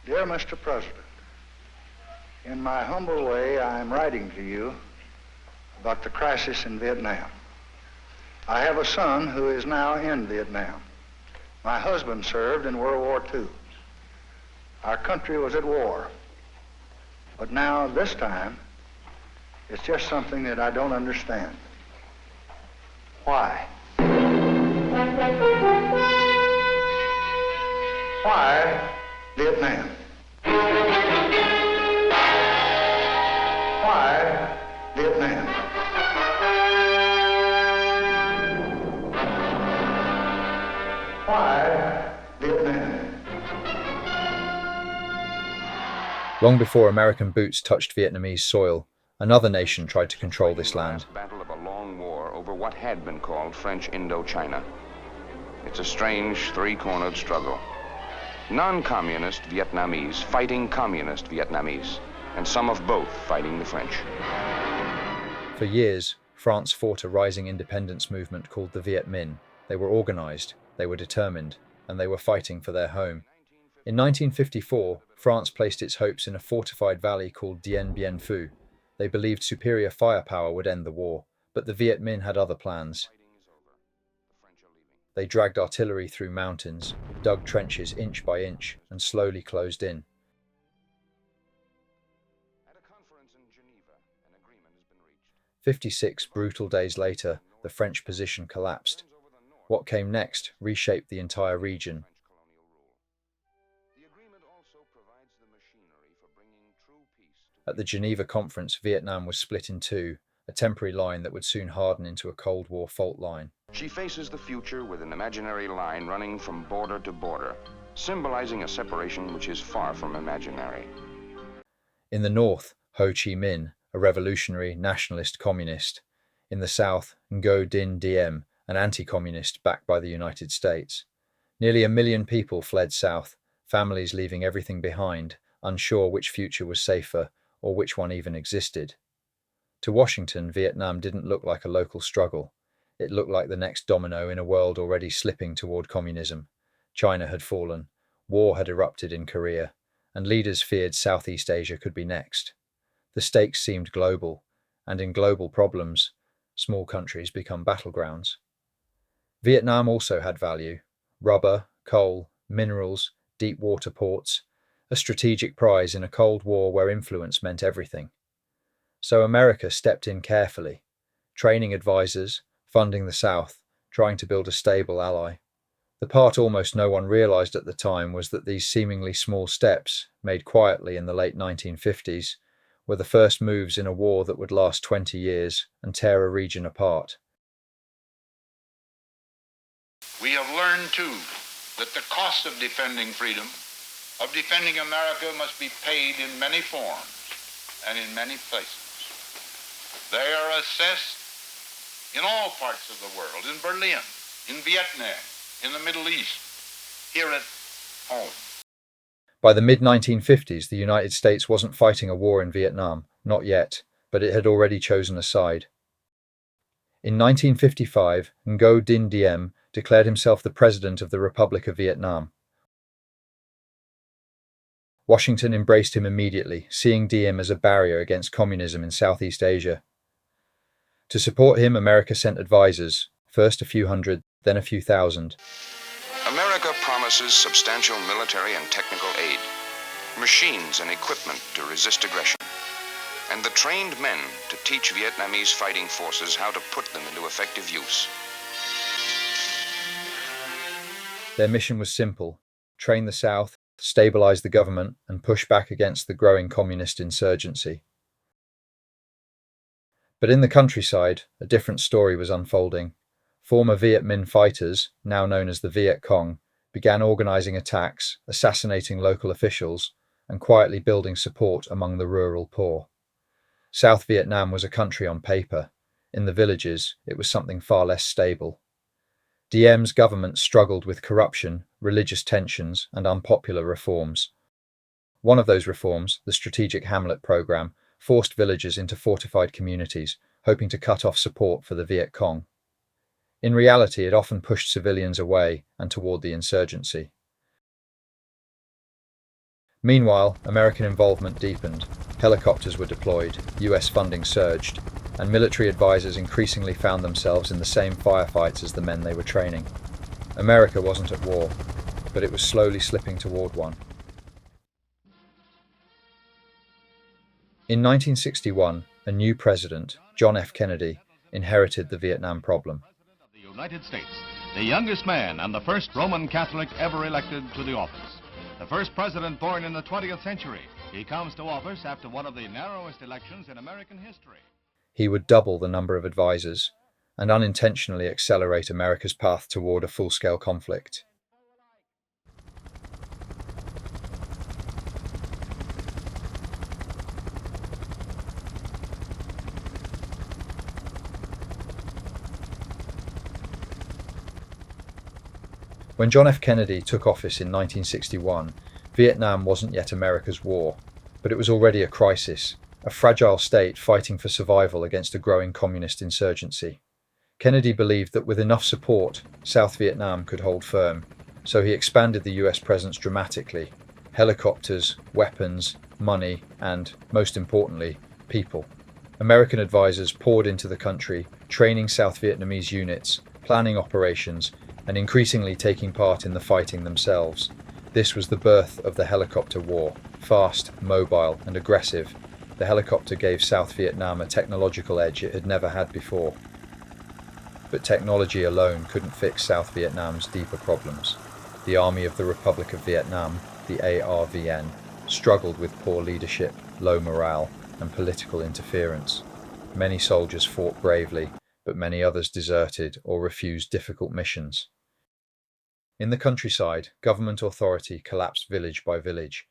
Dear Mr. President, in my humble way, I am writing to you about the crisis in Vietnam. I have a son who is now in Vietnam. My husband served in World War II. Our country was at war. But now, this time, it's just something that I don't understand. Why? Why Vietnam? Why Vietnam? Why Vietnam? Long before American boots touched Vietnamese soil, another nation tried to control this land. Battle of a long war over what had been called French Indochina. It's a strange three-cornered struggle. Non-communist Vietnamese fighting communist Vietnamese, and some of both fighting the French. For years, France fought a rising independence movement called the Viet Minh. They were organized, they were determined, and they were fighting for their home. In 1954, France placed its hopes in a fortified valley called Dien Bien Phu. They believed superior firepower would end the war, but the Viet Minh had other plans. They dragged artillery through mountains, dug trenches inch by inch, and slowly closed in. At a conference in Geneva, an agreement has been reached. 56 brutal days later, the French position collapsed. What came next reshaped the entire region. The agreement also provides the machinery for bringing true peace to At the Geneva conference, Vietnam was split in two, a temporary line that would soon harden into a Cold War fault line. She faces the future with an imaginary line running from border to border, symbolizing a separation which is far from imaginary. In the north, Ho Chi Minh, a revolutionary nationalist communist. In the south, Ngo Dinh Diem, an anti-communist backed by the United States. Nearly 1 million people fled south, families leaving everything behind, unsure which future was safer or which one even existed. To Washington, Vietnam didn't look like a local struggle. It looked like the next domino in a world already slipping toward communism. China had fallen, war had erupted in Korea, and leaders feared Southeast Asia could be next. The stakes seemed global, and in global problems, small countries become battlegrounds. Vietnam also had value: rubber, coal, minerals, deep water ports, a strategic prize in a Cold War where influence meant everything. So America stepped in carefully, training advisors, funding the South, trying to build a stable ally. The part almost no one realized at the time was that these seemingly small steps, made quietly in the late 1950s, were the first moves in a war that would last 20 years and tear a region apart. We have learned, too, that the cost of defending freedom, of defending America, must be paid in many forms and in many places. They are assessed in all parts of the world, in Berlin, in Vietnam, in the Middle East, here at home. By the mid-1950s, the United States wasn't fighting a war in Vietnam, not yet, but it had already chosen a side. In 1955, Ngo Dinh Diem declared himself the President of the Republic of Vietnam. Washington embraced him immediately, seeing Diem as a barrier against communism in Southeast Asia. To support him, America sent advisors, first a few hundred, then a few thousand. America promises substantial military and technical aid, machines and equipment to resist aggression, and the trained men to teach Vietnamese fighting forces how to put them into effective use. Their mission was simple: train the South, stabilize the government, and push back against the growing communist insurgency. But in the countryside, a different story was unfolding. Former Viet Minh fighters, now known as the Viet Cong, began organizing attacks, assassinating local officials, and quietly building support among the rural poor. South Vietnam was a country on paper. In the villages, it was something far less stable. Diem's government struggled with corruption, religious tensions, and unpopular reforms. One of those reforms, the Strategic Hamlet Program, forced villagers into fortified communities, hoping to cut off support for the Viet Cong. In reality, it often pushed civilians away and toward the insurgency. Meanwhile, American involvement deepened. Helicopters were deployed, US funding surged, and military advisors increasingly found themselves in the same firefights as the men they were training. America wasn't at war, but it was slowly slipping toward one. In 1961, a new president, John F. Kennedy, inherited the Vietnam problem. President of the United States, the youngest man and the first Roman Catholic ever elected to the office. The first president born in the 20th century. He comes to office after one of the narrowest elections in American history. He would double the number of advisors and unintentionally accelerate America's path toward a full-scale conflict. When John F. Kennedy took office in 1961, Vietnam wasn't yet America's war, but it was already a crisis, a fragile state fighting for survival against a growing communist insurgency. Kennedy believed that with enough support, South Vietnam could hold firm, so he expanded the US presence dramatically. Helicopters, weapons, money, and, most importantly, people. American advisors poured into the country, training South Vietnamese units, planning operations, and increasingly taking part in the fighting themselves. This was the birth of the helicopter war. Fast, mobile, and aggressive, the helicopter gave South Vietnam a technological edge it had never had before. But technology alone couldn't fix South Vietnam's deeper problems. The Army of the Republic of Vietnam, the ARVN, struggled with poor leadership, low morale, and political interference. Many soldiers fought bravely, but many others deserted or refused difficult missions. In the countryside, government authority collapsed village by village.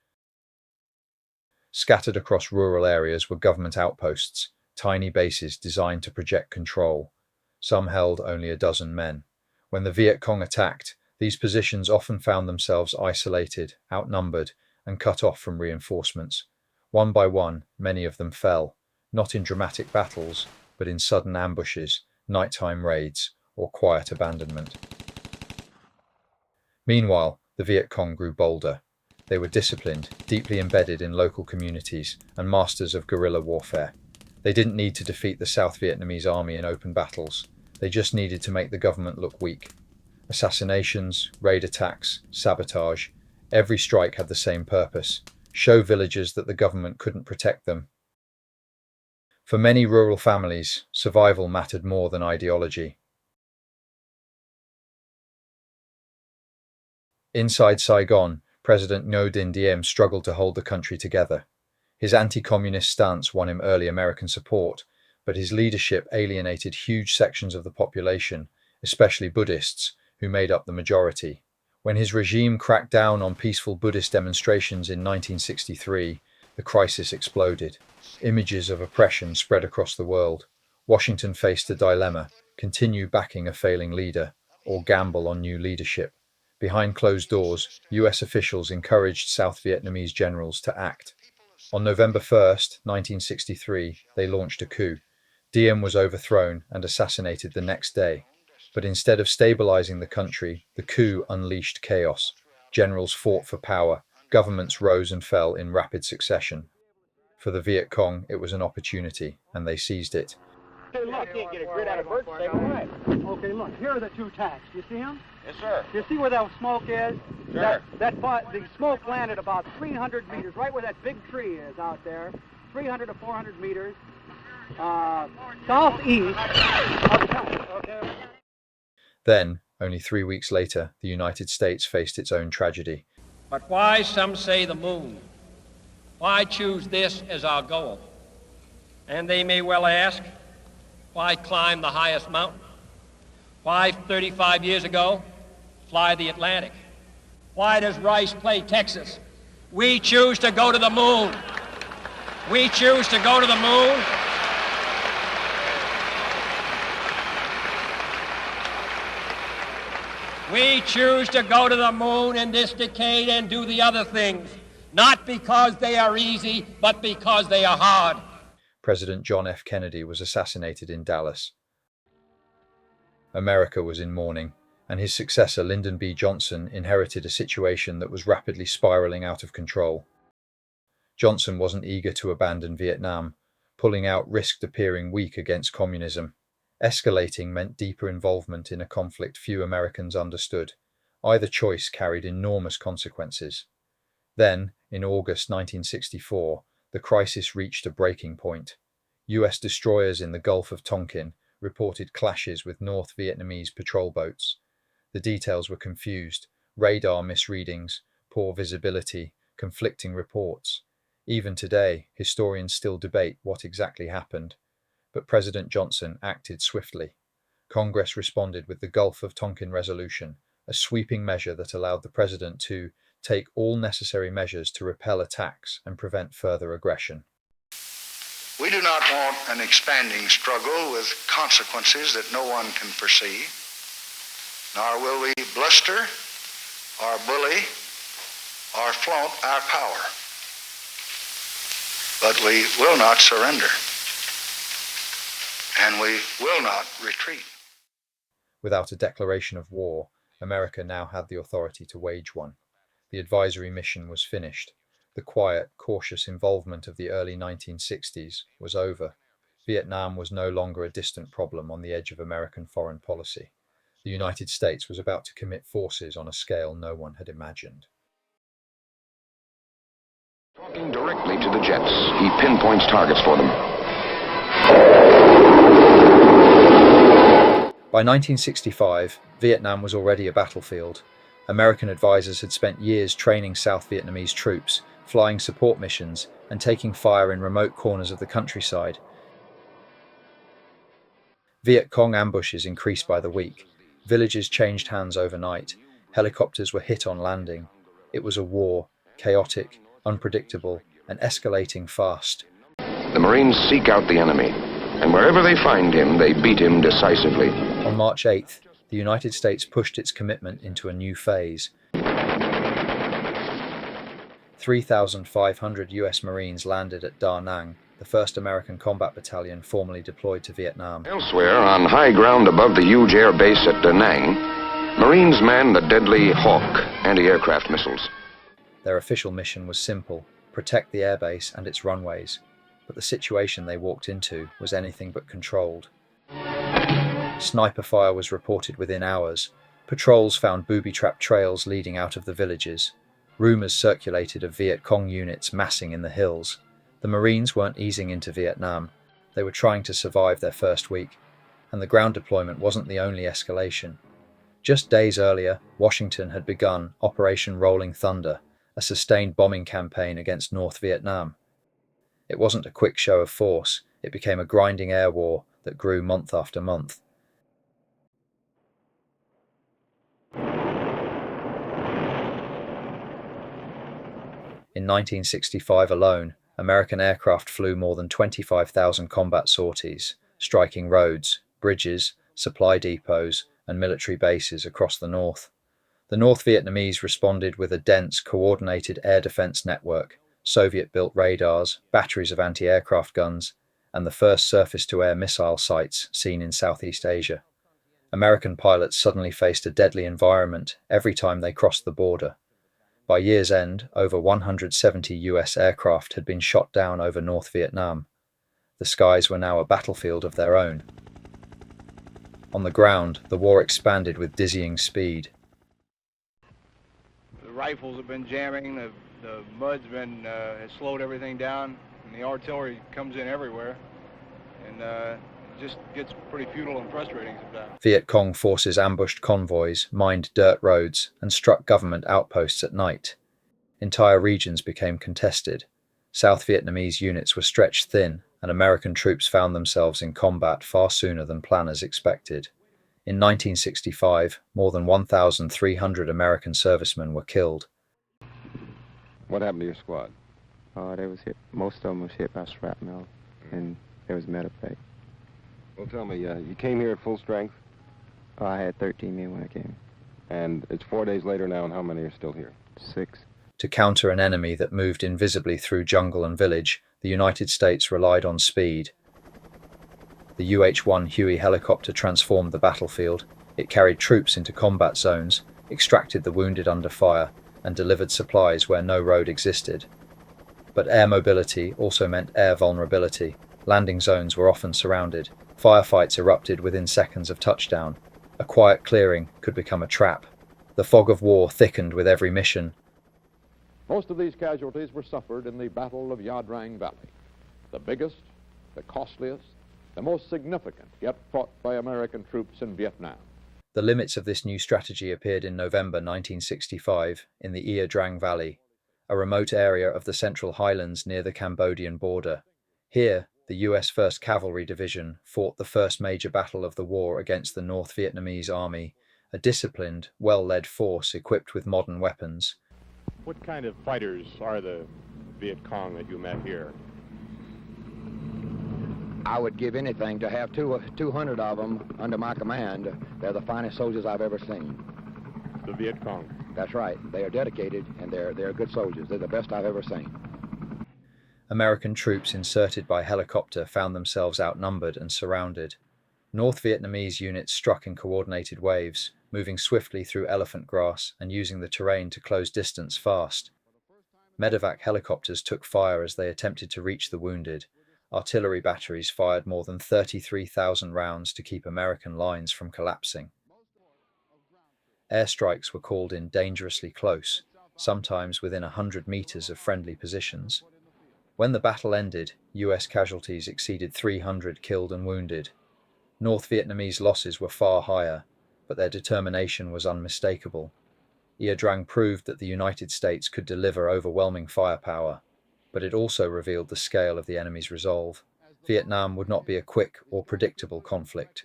Scattered across rural areas were government outposts, tiny bases designed to project control. Some held only a dozen men. When the Viet Cong attacked, these positions often found themselves isolated, outnumbered, and cut off from reinforcements. One by one, many of them fell, not in dramatic battles, but in sudden ambushes, nighttime raids, or quiet abandonment. Meanwhile, the Viet Cong grew bolder. They were disciplined, deeply embedded in local communities, and masters of guerrilla warfare. They didn't need to defeat the South Vietnamese army in open battles. They just needed to make the government look weak. Assassinations, raid attacks, sabotage, every strike had the same purpose: show villagers that the government couldn't protect them. For many rural families, survival mattered more than ideology. Inside Saigon, President Ngo Dinh Diem struggled to hold the country together. His anti-communist stance won him early American support, but his leadership alienated huge sections of the population, especially Buddhists, who made up the majority. When his regime cracked down on peaceful Buddhist demonstrations in 1963, the crisis exploded. Images of oppression spread across the world. Washington faced a dilemma: continue backing a failing leader, or gamble on new leadership. Behind closed doors, US officials encouraged South Vietnamese generals to act. On November 1st, 1963, they launched a coup. Diem was overthrown and assassinated the next day. But instead of stabilizing the country, the coup unleashed chaos. Generals fought for power. Governments rose and fell in rapid succession. For the Viet Cong, it was an opportunity, and they seized it. Hey, look, you can't get a grid out of birds the same way. Okay, look, here are the two tanks. You see them? Yes, sir. You see where that smoke is? Sure. The smoke landed about 300 meters, right where that big tree is out there, 300 to 400 meters, southeast of the tank. Okay. Then, only 3 weeks later, the United States faced its own tragedy. But why, some say, the moon? Why choose this as our goal? And they may well ask, why climb the highest mountain? Why, 35 years ago, fly the Atlantic? Why does Rice play Texas? We choose to go to the moon. We choose to go to the moon. We choose to go to the moon in this decade and do the other things, not because they are easy, but because they are hard. President John F. Kennedy was assassinated in Dallas. America was in mourning, and his successor Lyndon B. Johnson inherited a situation that was rapidly spiraling out of control. Johnson wasn't eager to abandon Vietnam. Pulling out risked appearing weak against communism. Escalating meant deeper involvement in a conflict few Americans understood. Either choice carried enormous consequences. Then, in August 1964, the crisis reached a breaking point. US destroyers in the Gulf of Tonkin reported clashes with North Vietnamese patrol boats. The details were confused: radar misreadings, poor visibility, conflicting reports. Even today, historians still debate what exactly happened. But President Johnson acted swiftly. Congress responded with the Gulf of Tonkin Resolution, a sweeping measure that allowed the president to take all necessary measures to repel attacks and prevent further aggression. We do not want an expanding struggle with consequences that no one can foresee, nor will we bluster or bully or flaunt our power. But we will not surrender, and we will not retreat. Without a declaration of war, America now had the authority to wage one. The advisory mission was finished. The quiet, cautious involvement of the early 1960s was over. Vietnam was no longer a distant problem on the edge of American foreign policy. The United States was about to commit forces on a scale no one had imagined. Talking directly to the jets, he pinpoints targets for them. By 1965, Vietnam was already a battlefield. American advisors had spent years training South Vietnamese troops, flying support missions, and taking fire in remote corners of the countryside. Viet Cong ambushes increased by the week. Villages changed hands overnight. Helicopters were hit on landing. It was a war, chaotic, unpredictable, and escalating fast. The Marines seek out the enemy, and wherever they find him, they beat him decisively. On March 8th, the United States pushed its commitment into a new phase. 3,500 US Marines landed at Da Nang, the first American combat battalion formally deployed to Vietnam. Elsewhere, on high ground above the huge air base at Da Nang, Marines manned the deadly Hawk anti-aircraft missiles. Their official mission was simple: protect the airbase and its runways. But the situation they walked into was anything but controlled. Sniper fire was reported within hours. Patrols found booby-trapped trails leading out of the villages. Rumors circulated of Viet Cong units massing in the hills. The Marines weren't easing into Vietnam. They were trying to survive their first week, and the ground deployment wasn't the only escalation. Just days earlier, Washington had begun Operation Rolling Thunder, a sustained bombing campaign against North Vietnam. It wasn't a quick show of force. It became a grinding air war that grew month after month. In 1965 alone, American aircraft flew more than 25,000 combat sorties, striking roads, bridges, supply depots, and military bases across the north. The North Vietnamese responded with a dense, coordinated air defense network, Soviet-built radars, batteries of anti-aircraft guns, and the first surface-to-air missile sites seen in Southeast Asia. American pilots suddenly faced a deadly environment every time they crossed the border. By year's end, over 170 US aircraft had been shot down over North Vietnam. The skies were now a battlefield of their own. On the ground, the war expanded with dizzying speed. The rifles have been jamming, the mud's been has slowed everything down, and the artillery comes in everywhere, and it just gets pretty futile and frustrating sometimes. Viet Cong forces ambushed convoys, mined dirt roads, and struck government outposts at night. Entire regions became contested. South Vietnamese units were stretched thin, and American troops found themselves in combat far sooner than planners expected. In 1965, more than 1,300 American servicemen were killed. What happened to your squad? They was hit. Most of them was hit by shrapnel, and there was medevac. Well, tell me, you came here at full strength? I had 13 men when I came. And it's 4 days later now, and how many are still here? 6. To counter an enemy that moved invisibly through jungle and village, the United States relied on speed. The UH-1 Huey helicopter transformed the battlefield. It carried troops into combat zones, extracted the wounded under fire, and delivered supplies where no road existed. But air mobility also meant air vulnerability. Landing zones were often surrounded. Firefights erupted within seconds of touchdown. A quiet clearing could become a trap. The fog of war thickened with every mission. Most of these casualties were suffered in the Battle of Ia Drang Valley, the biggest, the costliest, the most significant yet fought by American troops in Vietnam. The limits of this new strategy appeared in November 1965 in the Ia Drang Valley, a remote area of the Central Highlands near the Cambodian border. Here, the US 1st Cavalry Division fought the first major battle of the war against the North Vietnamese Army, a disciplined, well-led force equipped with modern weapons. What kind of fighters are the Viet Cong that you met here? I would give anything to have 200 of them under my command. They're the finest soldiers I've ever seen. The Viet Cong? That's right. They are dedicated, and they're good soldiers. They're the best I've ever seen. American troops inserted by helicopter found themselves outnumbered and surrounded. North Vietnamese units struck in coordinated waves, moving swiftly through elephant grass and using the terrain to close distance fast. Medevac helicopters took fire as they attempted to reach the wounded. Artillery batteries fired more than 33,000 rounds to keep American lines from collapsing. Airstrikes were called in dangerously close, sometimes within 100 meters of friendly positions. When the battle ended, US casualties exceeded 300 killed and wounded. North Vietnamese losses were far higher, but their determination was unmistakable. Ia Drang proved that the United States could deliver overwhelming firepower, but it also revealed the scale of the enemy's resolve. Vietnam would not be a quick or predictable conflict.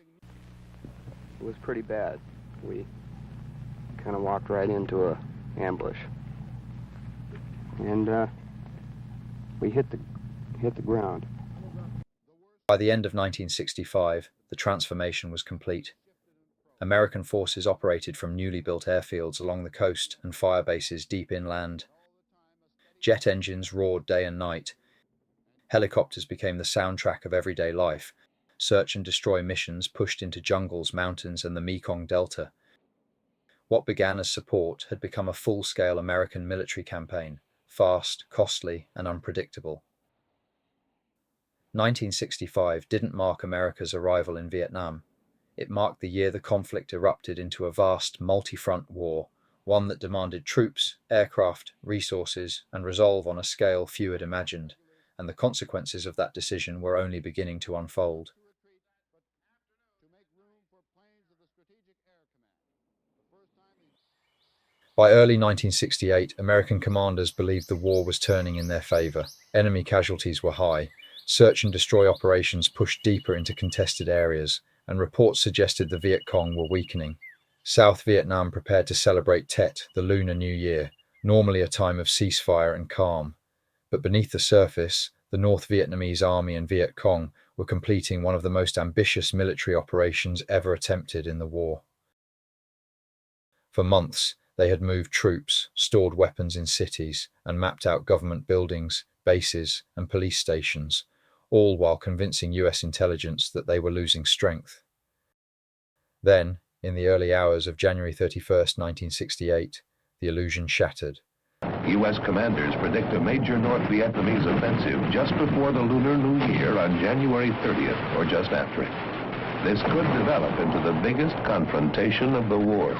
It was pretty bad. We kind of walked right into an ambush. And we hit the ground. By the end of 1965, the transformation was complete. American forces operated from newly built airfields along the coast and fire bases deep inland. Jet engines roared day and night. Helicopters became the soundtrack of everyday life. Search and destroy missions pushed into jungles, mountains, and the Mekong Delta. What began as support had become a full-scale American military campaign, fast, costly, and unpredictable. 1965 didn't mark America's arrival in Vietnam. It marked the year the conflict erupted into a vast, multi-front war, one that demanded troops, aircraft, resources, and resolve on a scale few had imagined, and the consequences of that decision were only beginning to unfold. By early 1968, American commanders believed the war was turning in their favor. Enemy casualties were high, search and destroy operations pushed deeper into contested areas, and reports suggested the Viet Cong were weakening. South Vietnam prepared to celebrate Tet, the Lunar New Year, normally a time of ceasefire and calm. But beneath the surface, the North Vietnamese Army and Viet Cong were completing one of the most ambitious military operations ever attempted in the war. For months, they had moved troops, stored weapons in cities, and mapped out government buildings, bases, and police stations, all while convincing US intelligence that they were losing strength. Then, in the early hours of January 31st, 1968, the illusion shattered. U.S. commanders predict a major North Vietnamese offensive just before the Lunar New Year on January 30th, or just after it. This could develop into the biggest confrontation of the war.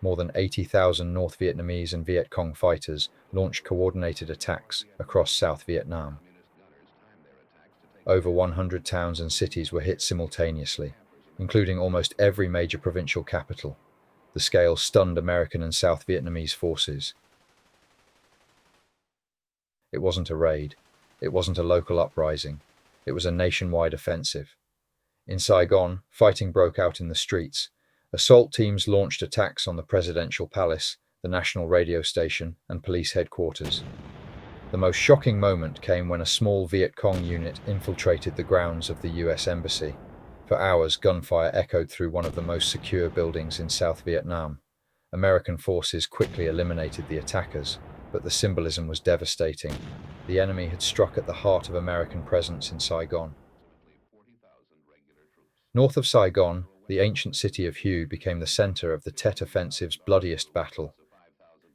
More than 80,000 North Vietnamese and Viet Cong fighters launched coordinated attacks across South Vietnam. Over 100 towns and cities were hit simultaneously, including almost every major provincial capital. The scale stunned American and South Vietnamese forces. It wasn't a raid. It wasn't a local uprising. It was a nationwide offensive. In Saigon, fighting broke out in the streets. Assault teams launched attacks on the presidential palace, the national radio station, and police headquarters. The most shocking moment came when a small Viet Cong unit infiltrated the grounds of the US Embassy. For hours, gunfire echoed through one of the most secure buildings in South Vietnam. American forces quickly eliminated the attackers, but the symbolism was devastating. The enemy had struck at the heart of American presence in Saigon. North of Saigon, the ancient city of Hue became the center of the Tet Offensive's bloodiest battle.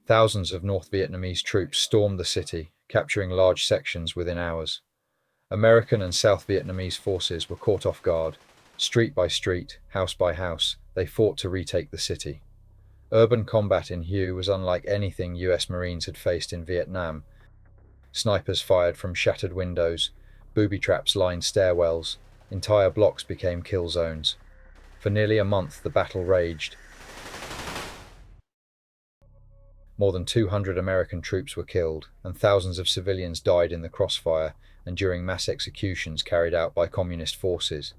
Thousands of North Vietnamese troops stormed the city, capturing large sections within hours. American and South Vietnamese forces were caught off guard. Street by street, house by house, they fought to retake the city. Urban combat in Hue was unlike anything US Marines had faced in Vietnam. Snipers fired from shattered windows, booby traps lined stairwells, entire blocks became kill zones. For nearly a month the battle raged. More than 200 American troops were killed, and thousands of civilians died in the crossfire and during mass executions carried out by communist forces.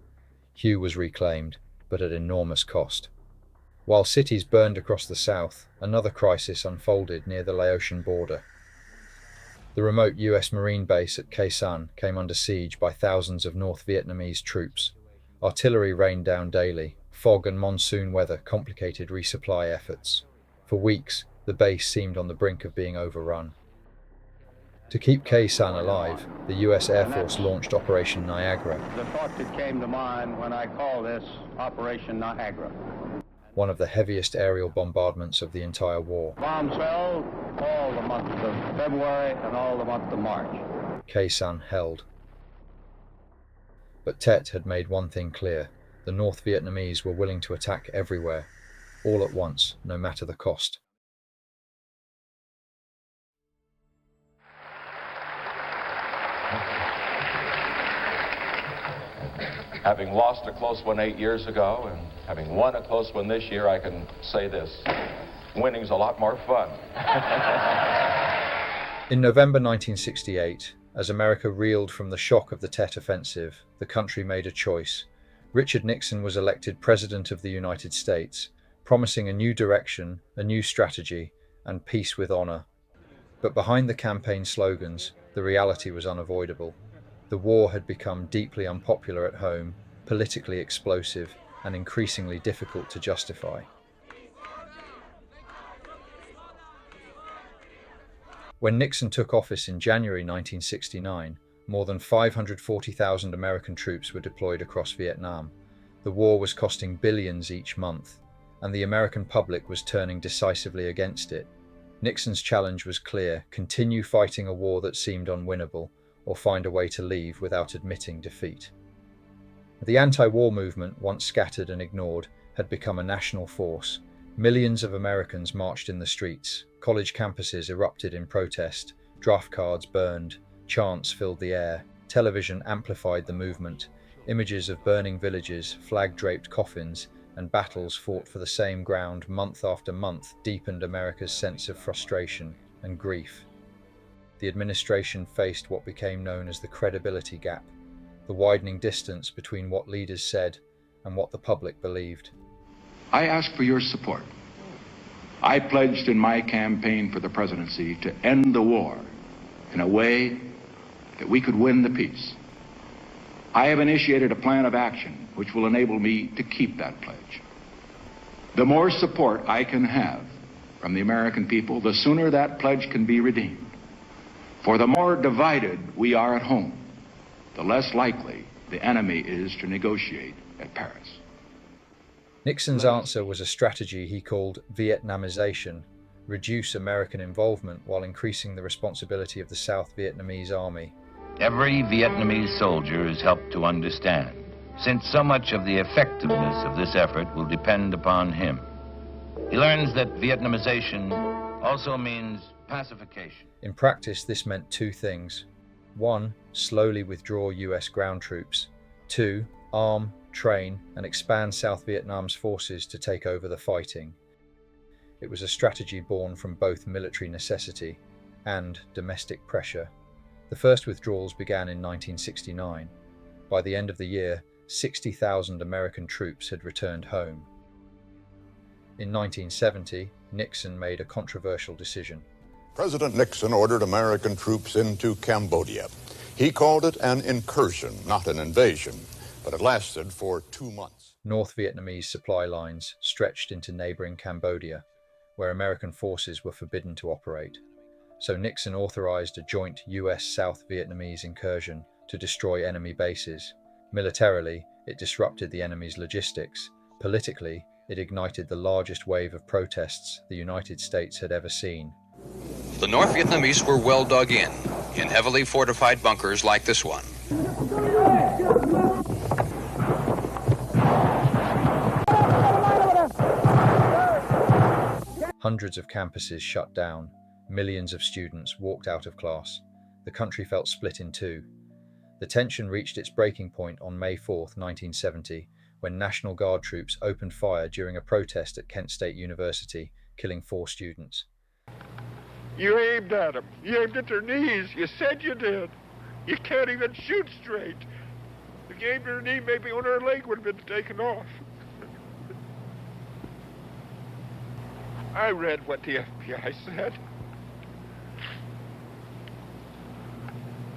Hue was reclaimed, but at enormous cost. While cities burned across the south, another crisis unfolded near the Laotian border. The remote US Marine base at Khe Sanh came under siege by thousands of North Vietnamese troops. Artillery rained down daily. Fog and monsoon weather complicated resupply efforts. For weeks, the base seemed on the brink of being overrun. To keep Khe Sanh alive, the US Air Force launched Operation Niagara. The thought that came to mind when I call this Operation Niagara. One of the heaviest aerial bombardments of the entire war. Bombs fell all the month of February and all the month of March. Khe Sanh held. But Tet had made one thing clear. The North Vietnamese were willing to attack everywhere, all at once, no matter the cost. Having lost a close one 8 years ago and having won a close one this year, I can say this: winning's a lot more fun. In November 1968, as America reeled from the shock of the Tet Offensive, the country made a choice. Richard Nixon was elected President of the United States, promising a new direction, a new strategy, and peace with honor. But behind the campaign slogans, the reality was unavoidable. The war had become deeply unpopular at home, politically explosive, and increasingly difficult to justify. When Nixon took office in January 1969, more than 540,000 American troops were deployed across Vietnam. The war was costing billions each month, and the American public was turning decisively against it. Nixon's challenge was clear: continue fighting a war that seemed unwinnable, or find a way to leave without admitting defeat. The anti-war movement, once scattered and ignored, had become a national force. Millions of Americans marched in the streets, college campuses erupted in protest, draft cards burned, chants filled the air, television amplified the movement, images of burning villages, flag-draped coffins, and battles fought for the same ground month after month deepened America's sense of frustration and grief. The administration faced what became known as the credibility gap, the widening distance between what leaders said and what the public believed. I ask for your support. I pledged in my campaign for the presidency to end the war in a way that we could win the peace. I have initiated a plan of action which will enable me to keep that pledge. The more support I can have from the American people, the sooner that pledge can be redeemed. For the more divided we are at home, the less likely the enemy is to negotiate at Paris. Nixon's answer was a strategy he called Vietnamization, reduce American involvement while increasing the responsibility of the South Vietnamese army. Every Vietnamese soldier is helped to understand, since so much of the effectiveness of this effort will depend upon him. He learns that Vietnamization also means pacification. In practice, this meant two things. 1. Slowly withdraw US ground troops. 2. Arm, train, and expand South Vietnam's forces to take over the fighting. It was a strategy born from both military necessity and domestic pressure. The first withdrawals began in 1969. By the end of the year, 60,000 American troops had returned home. In 1970, Nixon made a controversial decision. President Nixon ordered American troops into Cambodia. He called it an incursion, not an invasion, but it lasted for 2 months. North Vietnamese supply lines stretched into neighboring Cambodia, where American forces were forbidden to operate. So Nixon authorized a joint US-South Vietnamese incursion to destroy enemy bases. Militarily, it disrupted the enemy's logistics. Politically, it ignited the largest wave of protests the United States had ever seen. The North Vietnamese were well dug in. in heavily fortified bunkers like this one. Hundreds of campuses shut down. Millions of students walked out of class. The country felt split in two. The tension reached its breaking point on May 4, 1970, when National Guard troops opened fire during a protest at Kent State University, killing 4 students. You aimed at them. You aimed at their knees. You said you did. You can't even shoot straight. If you aimed at her knee, maybe one of her leg would have been taken off. I read what the FBI said.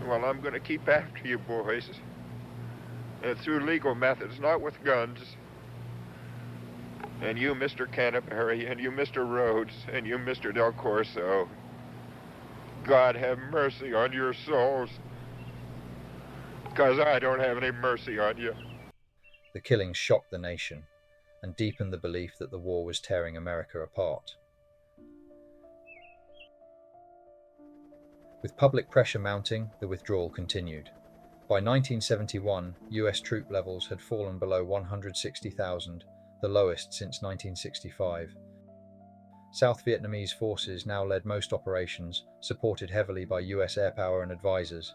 Well, I'm going to keep after you boys. Through legal methods, not with guns. And you, Mr. Canterbury, and you, Mr. Rhodes, and you, Mr. Del Corso. God have mercy on your souls. Because I don't have any mercy on you. The killings shocked the nation and deepened the belief that the war was tearing America apart. With public pressure mounting, the withdrawal continued. By 1971, US troop levels had fallen below 160,000, the lowest since 1965. South Vietnamese forces now led most operations, supported heavily by US air power and advisors.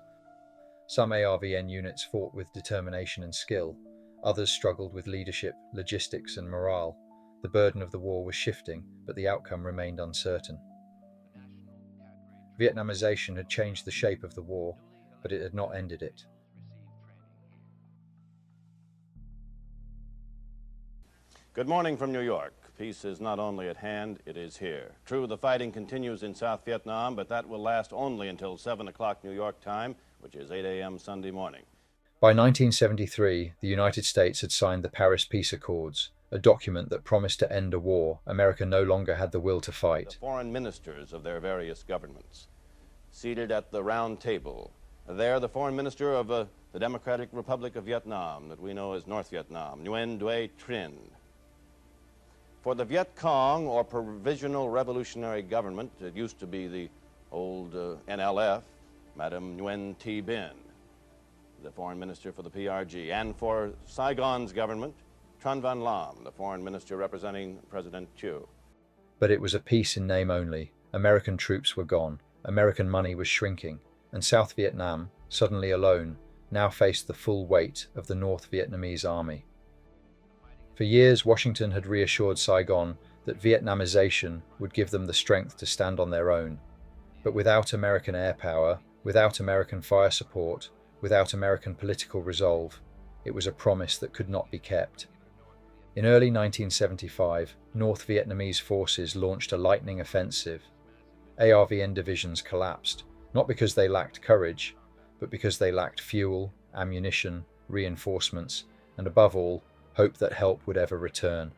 Some ARVN units fought with determination and skill. Others struggled with leadership, logistics, and morale. The burden of the war was shifting, but the outcome remained uncertain. Vietnamization had changed the shape of the war, but it had not ended it. Good morning from New York. Peace is not only at hand, it is here. True, the fighting continues in South Vietnam, but that will last only until 7 o'clock New York time, which is 8 a.m. Sunday morning. By 1973, the United States had signed the Paris Peace Accords, a document that promised to end a war America no longer had the will to fight. The foreign ministers of their various governments, seated at the round table. There, the foreign minister of the Democratic Republic of Vietnam, that we know as North Vietnam, Nguyen Duy Trinh. For the Viet Cong, or Provisional Revolutionary Government, it used to be the old NLF, Madame Nguyen Thi Binh, the foreign minister for the PRG. And for Saigon's government, Tran Van Lam, the foreign minister representing President Thieu. But it was a peace in name only. American troops were gone, American money was shrinking, and South Vietnam, suddenly alone, now faced the full weight of the North Vietnamese army. For years, Washington had reassured Saigon that Vietnamization would give them the strength to stand on their own. But without American air power, without American fire support, without American political resolve, it was a promise that could not be kept. In early 1975, North Vietnamese forces launched a lightning offensive. ARVN divisions collapsed, not because they lacked courage, but because they lacked fuel, ammunition, reinforcements, and above all, hope that help would ever return.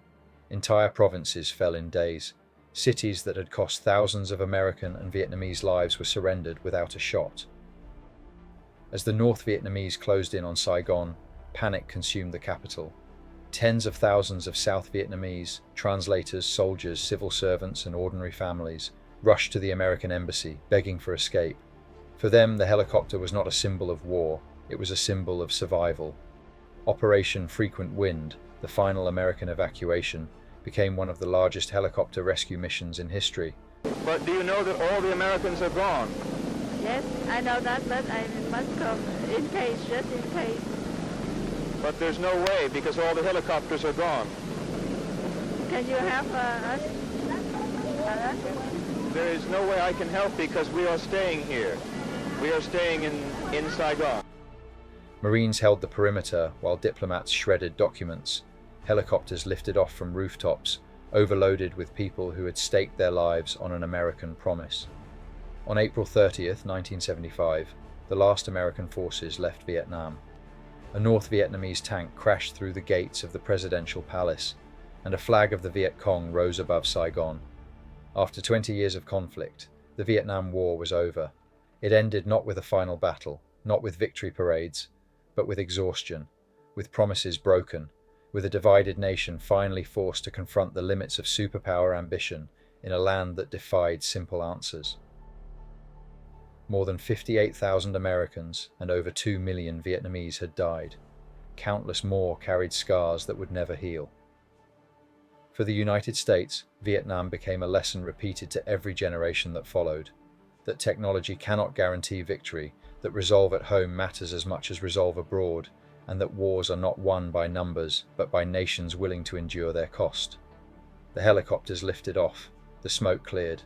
Entire provinces fell in days. Cities that had cost thousands of American and Vietnamese lives were surrendered without a shot. As the North Vietnamese closed in on Saigon, panic consumed the capital. Tens of thousands of South Vietnamese, translators, soldiers, civil servants, and ordinary families rushed to the American embassy, begging for escape. For them, the helicopter was not a symbol of war, it was a symbol of survival. Operation Frequent Wind, the final American evacuation, became one of the largest helicopter rescue missions in history. But do you know that all the Americans are gone? Yes, I know that, but I must come in case, just in case. But there's no way, because all the helicopters are gone. Can you help us? There is no way I can help because we are staying here. We are staying in Saigon. Marines held the perimeter while diplomats shredded documents. Helicopters lifted off from rooftops, overloaded with people who had staked their lives on an American promise. On April 30th, 1975, the last American forces left Vietnam. A North Vietnamese tank crashed through the gates of the presidential palace, and a flag of the Viet Cong rose above Saigon. After 20 years of conflict, the Vietnam War was over. It ended not with a final battle, not with victory parades, but with exhaustion, with promises broken, with a divided nation finally forced to confront the limits of superpower ambition in a land that defied simple answers. More than 58,000 Americans and over 2 million Vietnamese had died. Countless more carried scars that would never heal. For the United States, Vietnam became a lesson repeated to every generation that followed, that technology cannot guarantee victory, that resolve at home matters as much as resolve abroad, and that wars are not won by numbers, but by nations willing to endure their cost. The helicopters lifted off, the smoke cleared,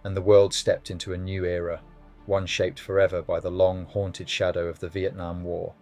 and the world stepped into a new era, one shaped forever by the long, haunted shadow of the Vietnam War,